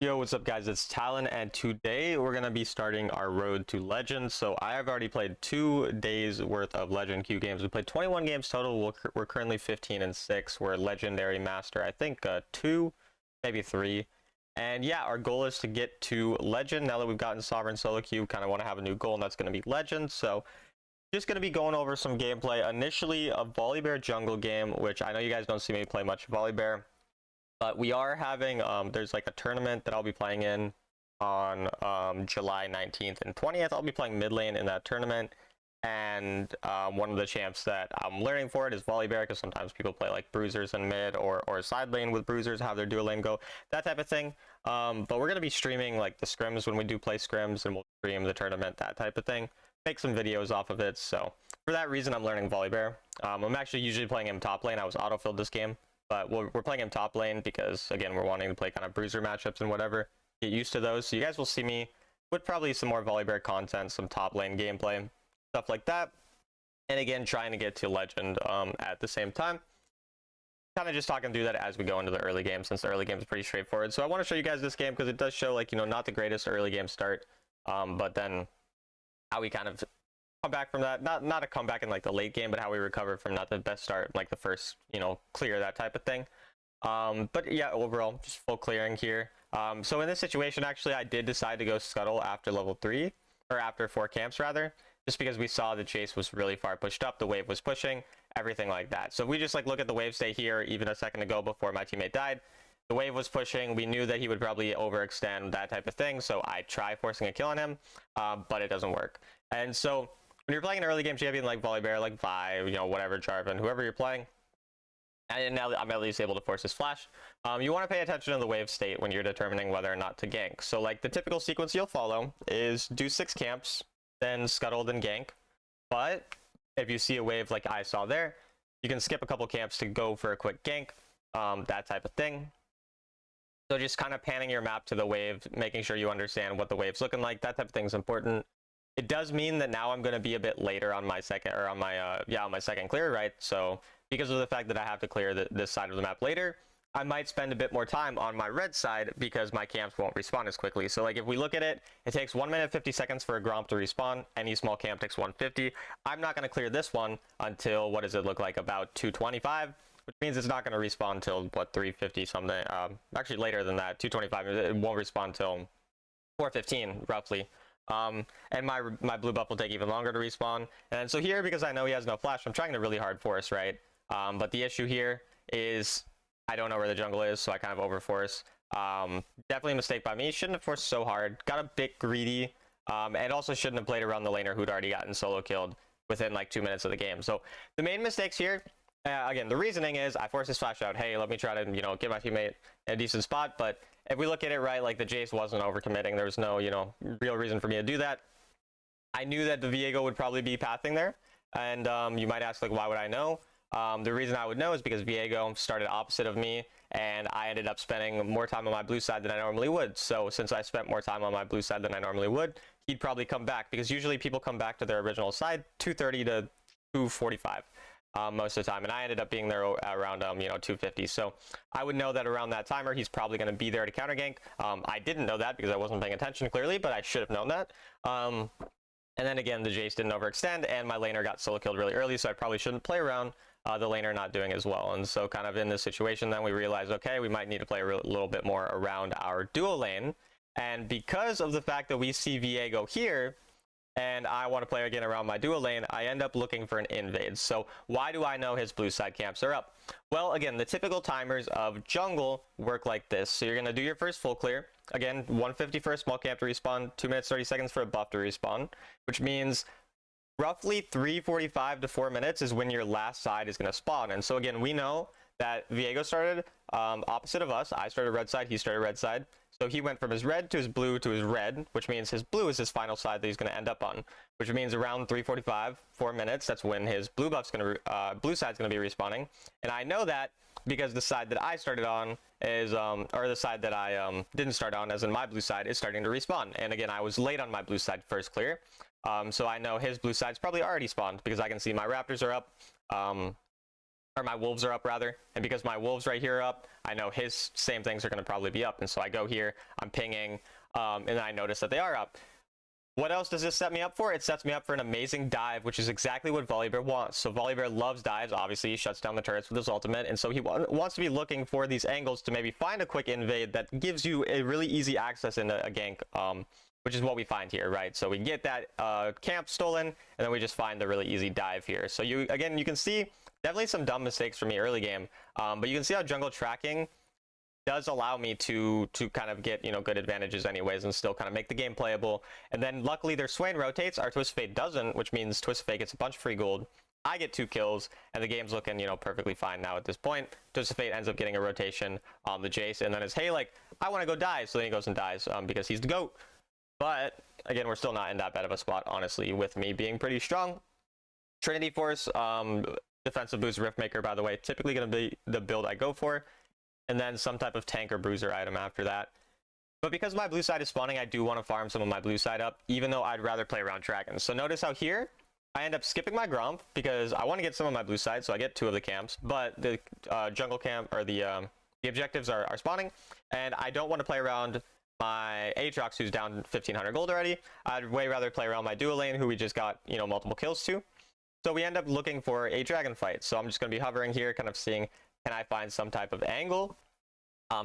Yo, what's up guys, it's Talon, and today we're going to be starting our road to Legend. So I have already played 2 days worth of Legend Q games. We played 21 games total. We're currently 15 and 6. We're Legendary Master, I think 2, maybe 3. And yeah, our goal is to get to Legend. Now that we've gotten Sovereign Solo Queue, kind of want to have a new goal, and that's going to be Legend. So just going to be going over some gameplay. Initially, a Volibear jungle game, which I know you guys don't see me play much Volibear. But we are having, there's like a tournament that I'll be playing in on July 19th and 20th. I'll be playing mid lane in that tournament. And one of the champs that I'm learning for it is Volibear, because sometimes people play like bruisers in mid or side lane with bruisers, have their dual lane go, that type of thing. But we're going to be streaming like the scrims when we do play scrims, and we'll stream the tournament, that type of thing. Make some videos off of it. So for that reason, I'm learning Volibear. I'm actually usually playing him top lane. I was auto-filled this game. But we're playing him top lane because, again, we're wanting to play kind of bruiser matchups and whatever. Get used to those. So you guys will see me with probably some more Volibear content, some top lane gameplay, stuff like that. And again, trying to get to Legend at the same time. Kind of just talking through that as we go into the early game, since the early game is pretty straightforward. So I want to show you guys this game because it does show, like, not the greatest early game start. But then how we kind of come back from that, not a comeback in like the late game, but how we recover from not the best start, like the first clear, that type of thing. But yeah, overall just full clearing here. So in this situation, actually I did decide to go scuttle after level 3, or after 4 camps rather, just because we saw the chase was really far pushed up, the wave was pushing, everything like that. So if we just like look at the wave stay here even a second ago before my teammate died, the wave was pushing, we knew that he would probably overextend, that type of thing, so I try forcing a kill on him, but it doesn't work. And so when you're playing an early game champion like Volibear, like Vi, whatever, Jarvan, whoever you're playing, and now I'm at least able to force his flash, you want to pay attention to the wave state when you're determining whether or not to gank. So like the typical sequence you'll follow is do 6 camps, then scuttle, then gank. But if you see a wave like I saw there, you can skip a couple camps to go for a quick gank, that type of thing. So just kind of panning your map to the wave, making sure you understand what the wave's looking like, that type of thing is important. It does mean that now I'm going to be a bit later on my second, or on my second clear, right? So because of the fact that I have to clear this side of the map later, I might spend a bit more time on my red side because my camps won't respawn as quickly. So like if we look at it, it takes 1 minute 50 seconds for a Gromp to respawn. Any small camp takes 150. I'm not going to clear this one until, what does it look like, about 225, which means it's not going to respawn until what, 350 something. Actually later than that, 225. It won't respawn until 415 roughly. And my blue buff will take even longer to respawn. And so here, because I know he has no flash, I'm trying to really hard force, right? But the issue here is I don't know where the jungle is, so I kind of overforce. Definitely a mistake by me. Shouldn't have forced so hard. Got a bit greedy. And also shouldn't have played around the laner who'd already gotten solo killed within like 2 minutes of the game. So the main mistakes here, again, the reasoning is I forced his flash out. Hey, let me try to, get my teammate in a decent spot. But if we look at it right, like the Jace wasn't overcommitting. There was no, real reason for me to do that. I knew that the Viego would probably be pathing there. And you might ask, like, why would I know? The reason I would know is because Viego started opposite of me, and I ended up spending more time on my blue side than I normally would. So since I spent more time on my blue side than I normally would, he'd probably come back, because usually people come back to their original side 230 to 245. Most of the time, and I ended up being there around 250. So I would know that around that timer he's probably going to be there to counter gank. I didn't know that because I wasn't paying attention clearly, but I should have known that. And then again, the Jace didn't overextend, and my laner got solo killed really early, so I probably shouldn't play around the laner not doing as well. And so kind of in this situation then we realized, okay, we might need to play a little bit more around our duo lane. And because of the fact that we see Viego here, and I want to play again around my duo lane, I end up looking for an invade. So why do I know his blue side camps are up? Well, again, the typical timers of jungle work like this. So you're going to do your first full clear. Again, 150 for a small camp to respawn, 2 minutes 30 seconds for a buff to respawn, which means roughly 3:45 to 4 minutes is when your last side is going to spawn. And so again, we know that Viego started opposite of us. I started red side, he started red side. So he went from his red to his blue to his red, which means his blue is his final side that he's going to end up on, which means around 3:45, 4 minutes, that's when his blue buff's going to blue side's going to be respawning. And I know that because the side that I started on is or the side that I didn't start on, as in my blue side, is starting to respawn. And again, I was late on my blue side first clear. So I know his blue side's probably already spawned because I can see my raptors are up. or my wolves are up rather, and because my wolves right here are up, I know his same things are going to probably be up, and so I go here, I'm pinging, and I notice that they are up. What else does this set me up for? It sets me up for an amazing dive, which is exactly what Volibear wants. So Volibear loves dives. Obviously, he shuts down the turrets with his ultimate, and so he wants to be looking for these angles to maybe find a quick invade that gives you a really easy access into a gank, which is what we find here, right? So we get that camp stolen, and then we just find the really easy dive here. So you can see definitely some dumb mistakes from me early game, but you can see how jungle tracking does allow me to kind of get, you know, good advantages anyways and still kind of make the game playable. And then luckily their Swain rotates, our Twisted Fate doesn't, which means Twisted Fate gets a bunch of free gold. I get 2 kills, and the game's looking, you know, perfectly fine now at this point. Twisted Fate ends up getting a rotation on the Jace, and then it's, hey, like, I want to go dive, so then he goes and dives because he's the GOAT. But, again, we're still not in that bad of a spot, honestly, with me being pretty strong. Trinity Force, defensive boost Riftmaker, by the way, typically going to be the build I go for. And then some type of tank or bruiser item after that. But because my blue side is spawning, I do want to farm some of my blue side up, even though I'd rather play around dragons. So notice how here, I end up skipping my Gromp because I want to get some of my blue side, so I get 2 of the camps. But the jungle camp, or the objectives are spawning, and I don't want to play around my Aatrox, who's down 1,500 gold already. I'd way rather play around my dual lane, who we just got, you know, multiple kills to. So we end up looking for a dragon fight. So I'm just going to be hovering here, kind of seeing, can I find some type of angle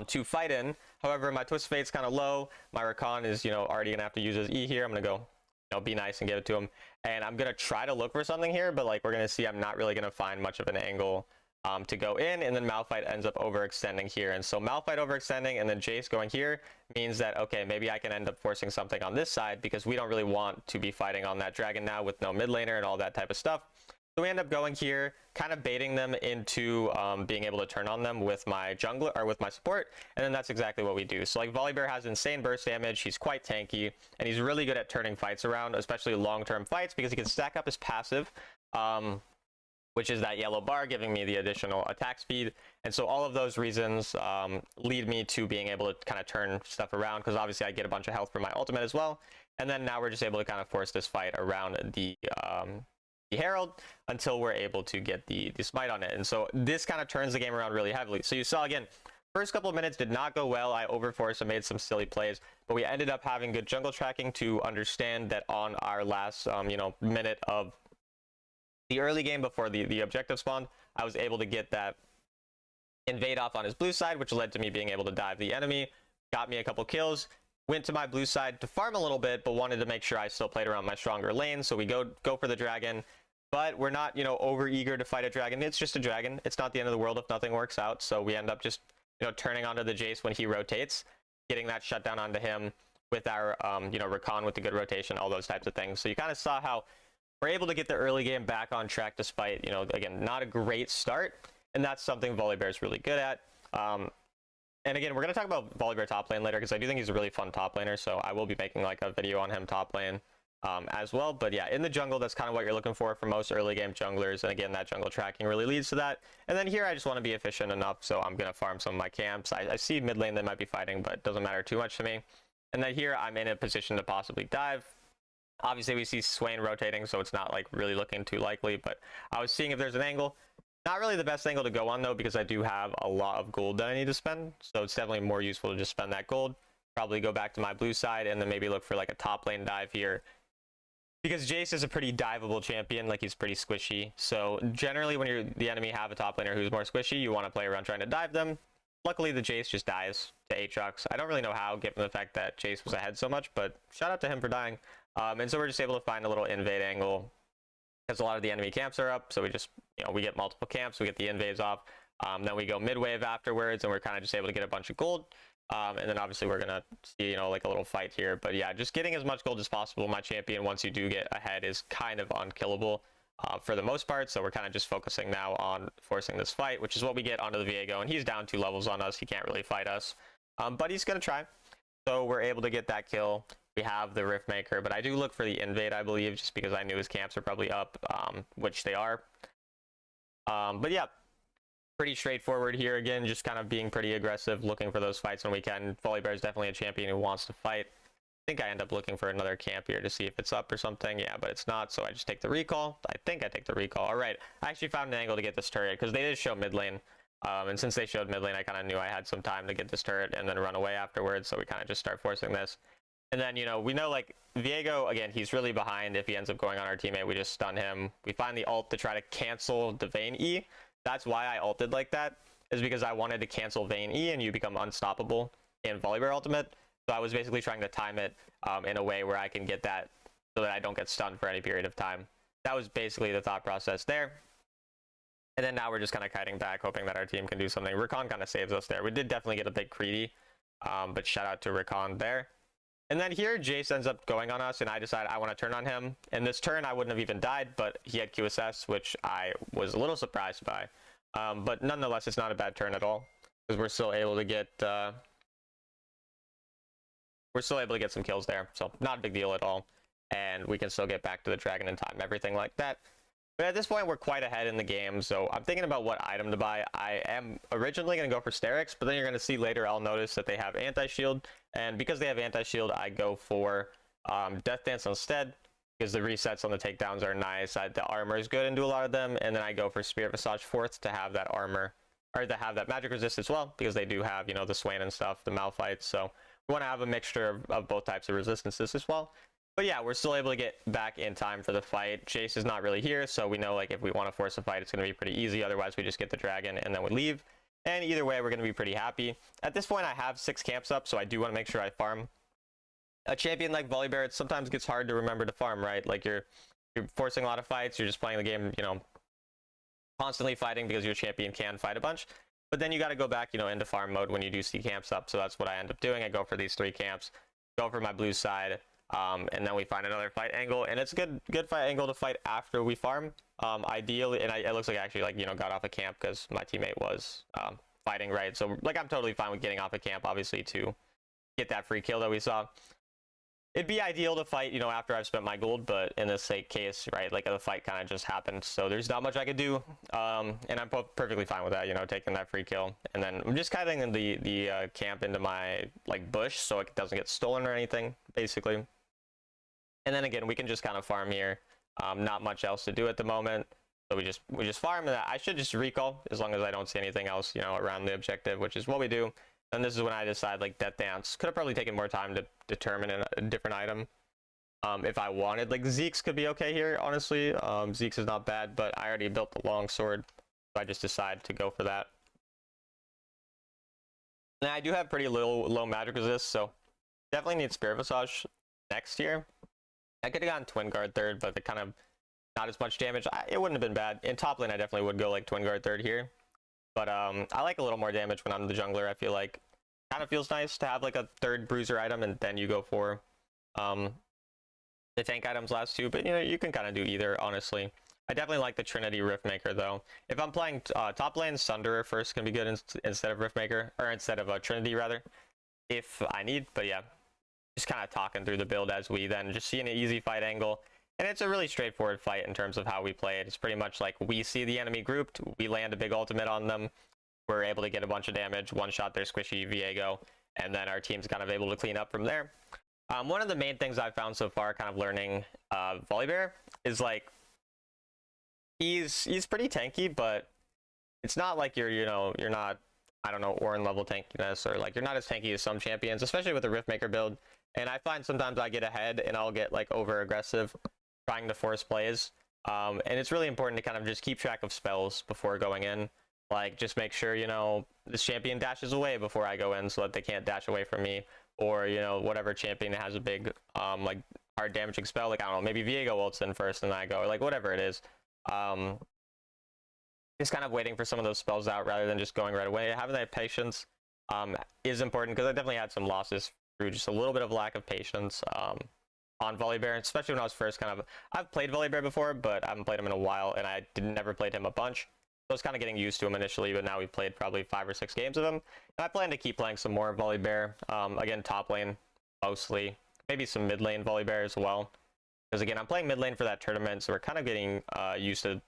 to fight in. However, my Twisted Fate's kind of low. My Rakan is, you know, already going to have to use his E here. I'm going to go, you know, be nice and give it to him. And I'm going to try to look for something here, but like we're going to see, I'm not really going to find much of an angle to go in. And then Malphite ends up overextending here. And so Malphite overextending and then Jace going here means that, okay, maybe I can end up forcing something on this side because we don't really want to be fighting on that dragon now with no mid laner and all that type of stuff. So we end up going here, kind of baiting them into being able to turn on them with my jungler, or with my support, and then that's exactly what we do. So like Volibear has insane burst damage, he's quite tanky, and he's really good at turning fights around, especially long-term fights, because he can stack up his passive, which is that yellow bar giving me the additional attack speed. And so all of those reasons lead me to being able to kind of turn stuff around, because obviously I get a bunch of health from my ultimate as well. And then now we're just able to kind of force this fight around the Herald until we're able to get the smite on it. And so this kind of turns the game around really heavily. So you saw, again, first couple of minutes did not go well. I overforced and made some silly plays, but we ended up having good jungle tracking to understand that on our last you know, minute of the early game before the objective spawned, I was able to get that invade off on his blue side, which led to me being able to dive the enemy, got me a couple kills, went to my blue side to farm a little bit, but wanted to make sure I still played around my stronger lane. So we go for the dragon, but we're not, you know, over eager to fight a dragon. It's just a dragon. It's not the end of the world if nothing works out. So we end up just, you know, turning onto the Jace when he rotates, getting that shutdown onto him with our, you know, Rakan with the good rotation, all those types of things. So you kind of saw how we're able to get the early game back on track despite, you know, again, not a great start. And that's something Volibear is really good at. And again, we're going to talk about Volibear top lane later because I do think he's a really fun top laner. So I will be making like a video on him top lane as well. But yeah, in the jungle, that's kind of what you're looking for most early game junglers. And again, that jungle tracking really leads to that. And then here, I just want to be efficient enough. So I'm going to farm some of my camps. I see mid lane they might be fighting, but it doesn't matter too much to me. And then here, I'm in a position to possibly dive. Obviously, we see Swain rotating, so it's not like really looking too likely. But I was seeing if there's an angle. Not really the best angle to go on, though, because I do have a lot of gold that I need to spend. So it's definitely more useful to just spend that gold. Probably go back to my blue side and then maybe look for like a top lane dive here. Because Jace is a pretty diveable champion, like he's pretty squishy. So generally when the enemy have a top laner who's more squishy, you want to play around trying to dive them. Luckily, the Jace just dies to Aatrox. I don't really know how, given the fact that Jace was ahead so much, but shout out to him for dying. And so we're just able to find a little invade angle because a lot of the enemy camps are up. So we just, you know, we get multiple camps, we get the invades off. Then we go mid wave afterwards, and we're kind of just able to get a bunch of gold. And then obviously we're gonna see, you know, like a little fight here. But yeah, just getting as much gold as possible. My champion, once you do get ahead, is kind of unkillable for the most part. So we're kind of just focusing now on forcing this fight, which is what we get onto the Viego. And he's down 2 levels on us. He can't really fight us, but he's gonna try. So we're able to get that kill. We have the Riftmaker, but I do look for the invade, I believe, just because I knew his camps are probably up, which they are. But yeah, pretty straightforward here. Again, just kind of being pretty aggressive, looking for those fights when we can. Volibear is definitely a champion who wants to fight. think I end up looking for another camp here to see if it's up or something. Yeah, but it's not, so I just take the recall. I think I take the recall. All right, I actually found an angle to get this turret because they did show mid lane. And since they showed mid lane, I kind of knew I had some time to get this turret and then run away afterwards, so we kind of just start forcing this. And then, you know, we know, like, Viego, again, he's really behind. If he ends up going on our teammate, we just stun him. We find the ult to try to cancel the Vayne E. That's why I ulted like that, is because I wanted to cancel Vayne E and you become unstoppable in Volibear ultimate. So I was basically trying to time it in a way where I can get that so that I don't get stunned for any period of time. That was basically the thought process there. And then now we're just kind of kiting back, hoping that our team can do something. Rakan kind of saves us there. We did definitely get a bit greedy, but shout out to Rakan there. And then here, Jace ends up going on us, and I decide I want to turn on him. In this turn, I wouldn't have even died, but he had QSS, which I was a little surprised by. But nonetheless, it's not a bad turn at all, because we're still able to get some kills there. So not a big deal at all, and we can still get back to the dragon in time, everything like that. But at this point, we're quite ahead in the game, so I'm thinking about what item to buy. I am originally going to go for Steryx, but then you're going to see later, I'll notice that they have anti-shield, and because they have anti-shield, I go for Death Dance instead, because the resets on the takedowns are nice. The armor is good into a lot of them, and then I go for Spirit Visage 4th to have that armor, or to have that magic resist as well, because they do have, you know, the Swain and stuff, the Malphite, so we want to have a mixture of both types of resistances as well. But yeah, we're still able to get back in time for the fight. Jace is not really here, so we know, like, if we want to force a fight, it's going to be pretty easy. Otherwise, we just get the dragon and then we leave. And either way, we're going to be pretty happy. At this point, I have 6 camps up, so I do want to make sure I farm. A champion like Volibear, it sometimes gets hard to remember to farm, right? Like, you're forcing a lot of fights. You're just playing the game, you know, constantly fighting because your champion can fight a bunch. But then you got to go back, you know, into farm mode when you do see camps up. So that's what I end up doing. I go for these 3 camps, go for my blue side. And then we find another fight angle, and it's a good fight angle to fight after we farm. Ideally, and it looks like I actually, like, you know, got off a camp because my teammate was fighting, right? So, like, I'm totally fine with getting off a camp, obviously, to get that free kill that we saw. It'd be ideal to fight, you know, after I've spent my gold, but in this case, right, like, the fight kind of just happened, so there's not much I could do. And I'm perfectly fine with that, you know, taking that free kill. And then I'm just kiting the camp into my, like, bush so it doesn't get stolen or anything, basically. And then again, we can just kind of farm here. Not much else to do at the moment, so we just farm. And I should just recall as long as I don't see anything else, you know, around the objective, which is what we do. And this is when I decide, like, Death Dance. Could have probably taken more time to determine a different item. If I wanted, like, Zeke's could be okay here, honestly. Zeke's is not bad, but I already built the long sword, so I just decided to go for that. And I do have pretty low magic resist, so definitely need Spirit Visage next year. I could have gotten Twin Guard 3rd, but it kind of not as much damage. It wouldn't have been bad. In top lane, I definitely would go, like, Twin Guard 3rd here. But I like a little more damage when I'm the jungler. I feel like kind of feels nice to have, like, a 3rd bruiser item, and then you go for the tank items last 2. But, you know, you can kind of do either, honestly. I definitely like the Trinity Riftmaker, though. If I'm playing top lane, Sunderer first can be good instead of Riftmaker, or instead of Trinity, rather, if I need. But yeah, just kind of talking through the build as we then just see an easy fight angle. And it's a really straightforward fight in terms of how we play it. It's pretty much like we see the enemy grouped, we land a big ultimate on them, we're able to get a bunch of damage, one-shot their squishy Viego, and then our team's kind of able to clean up from there. One of the main things I've found so far kind of learning Volibear is, like, he's pretty tanky, but it's not like you're not, I don't know, Orin level tankiness, or, like, you're not as tanky as some champions, especially with the Riftmaker build. And I find sometimes I get ahead and I'll get, like, over aggressive trying to force plays. And it's really important to kind of just keep track of spells before going in. Like, just make sure, you know, this champion dashes away before I go in so that they can't dash away from me. Or, you know, whatever champion has a big, like, hard damaging spell, like, I don't know, maybe Viego ults in first and then I go, or, like, whatever it is. Just kind of waiting for some of those spells out rather than just going right away. Having that patience is important, because I definitely had some losses through just a little bit of lack of patience on Volibear, especially when I was first I've played Volibear before, but I haven't played him in a while, and I never played him a bunch. So I was kind of getting used to him initially, but now we've played probably 5 or 6 games of him. And I plan to keep playing some more Volibear. Again, top lane mostly, maybe some mid lane Volibear as well. Because again, I'm playing mid lane for that tournament, so we're kind of getting used to,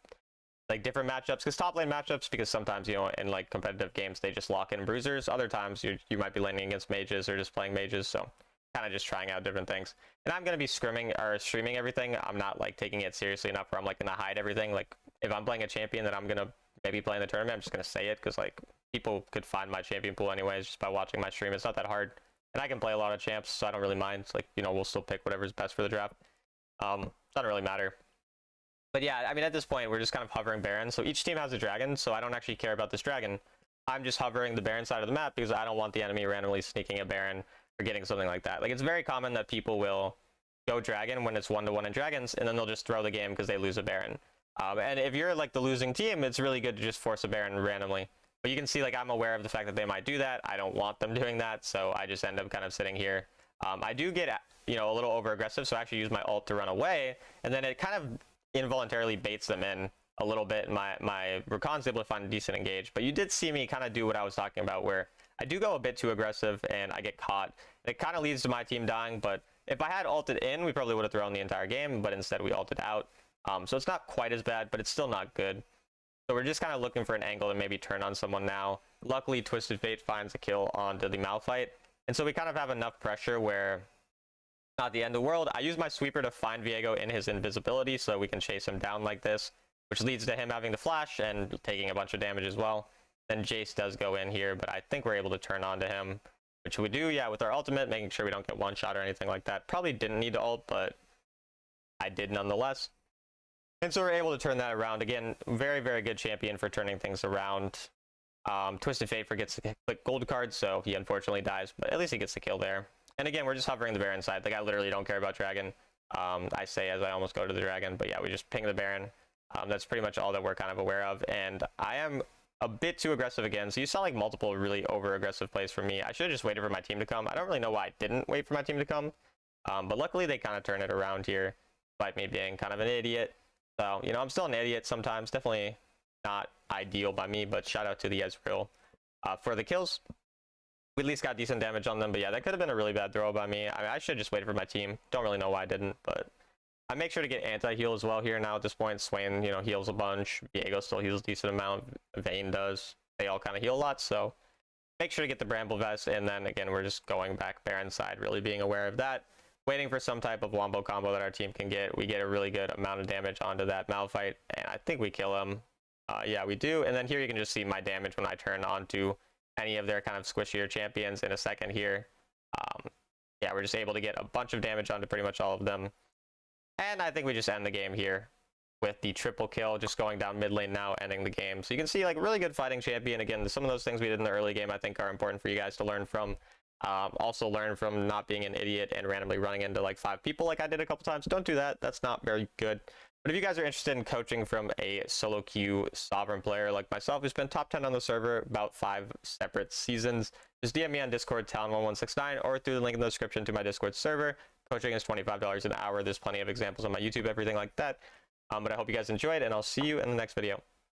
like, different matchups, because top lane matchups, because sometimes, you know, in, like, competitive games they just lock in bruisers. Other times you might be laning against mages or just playing mages, so kind of just trying out different things. And I'm gonna be streaming everything. I'm not like taking it seriously enough where I'm like gonna hide everything. Like if I'm playing a champion that I'm gonna maybe play in the tournament, I'm just gonna say it because like people could find my champion pool anyways just by watching my stream. It's not that hard, and I can play a lot of champs, so I don't really mind. It's like, you know, we'll still pick whatever's best for the draft. Doesn't really matter. But yeah, I mean, at this point, we're just kind of hovering Baron. So each team has a dragon, so I don't actually care about this dragon. I'm just hovering the Baron side of the map because I don't want the enemy randomly sneaking a Baron or getting something like that. Like, it's very common that people will go dragon when it's 1-1 in dragons, and then they'll just throw the game because they lose a Baron. And if you're like the losing team, it's really good to just force a Baron randomly. But you can see, like, I'm aware of the fact that they might do that. I don't want them doing that, so I just end up kind of sitting here. I do get, you know, a little over aggressive, so I actually use my ult to run away, and then it kind of involuntarily baits them in a little bit. My Rakan's able to find a decent engage, but you did see me kind of do what I was talking about, where I do go a bit too aggressive and I get caught. It kind of leads to my team dying, but if I had ulted in, we probably would have thrown the entire game, but instead we ulted out. So it's not quite as bad, but it's still not good. So we're just kind of looking for an angle to maybe turn on someone now. Luckily, Twisted Fate finds a kill onto the Malphite, and so we kind of have enough pressure where not the end of the world. I use my sweeper to find Viego in his invisibility so we can chase him down like this, which leads to him having to flash and taking a bunch of damage as well. Then Jace does go in here, but I think we're able to turn on to him, which we do, yeah, with our ultimate, making sure we don't get one shot or anything like that. Probably didn't need to ult, but I did nonetheless. And so we're able to turn that around. Again, very, very good champion for turning things around. Twisted Fate forgets to click gold card, so he unfortunately dies, but at least he gets the kill there. And again, we're just hovering the Baron side. Like, I literally don't care about dragon. I say as I almost go to the dragon, but yeah, we just ping the Baron. That's pretty much all that we're kind of aware of. And I am a bit too aggressive again. So you saw like multiple really over aggressive plays from me. I should have just waited for my team to come. I don't really know why I didn't wait for my team to come. But luckily they kind of turn it around here, despite me being kind of an idiot. So, you know, I'm still an idiot sometimes. Definitely not ideal by me, but shout out to the Ezreal for the kills. We at least got decent damage on them, but yeah, that could have been a really bad throw by me. I mean, I should have just waited for my team. Don't really know why I didn't, but I make sure to get anti-heal as well here now at this point. Swain, you know, heals a bunch. Viego still heals a decent amount. Vayne does. They all kind of heal a lot, so make sure to get the Bramble Vest, and then again, we're just going back Baron side, really being aware of that. Waiting for some type of wombo combo that our team can get. We get a really good amount of damage onto that Malphite, and I think we kill him. Yeah, we do. And then here you can just see my damage when I turn onto any of their kind of squishier champions in a second here. Yeah, we're just able to get a bunch of damage onto pretty much all of them. And I think we just end the game here with the triple kill, just going down mid lane now, ending the game. So you can see, like, really good fighting champion. Again, some of those things we did in the early game I think are important for you guys to learn from. Also learn from not being an idiot and randomly running into like 5 people like I did a couple times. Don't do that. That's not very good. But if you guys are interested in coaching from a solo queue sovereign player like myself who's been top 10 on the server about 5 separate seasons, just DM me on Discord, Talon1169, or through the link in the description to my Discord server. Coaching is $25 an hour. There's plenty of examples on my YouTube, everything like that. But I hope you guys enjoyed, and I'll see you in the next video.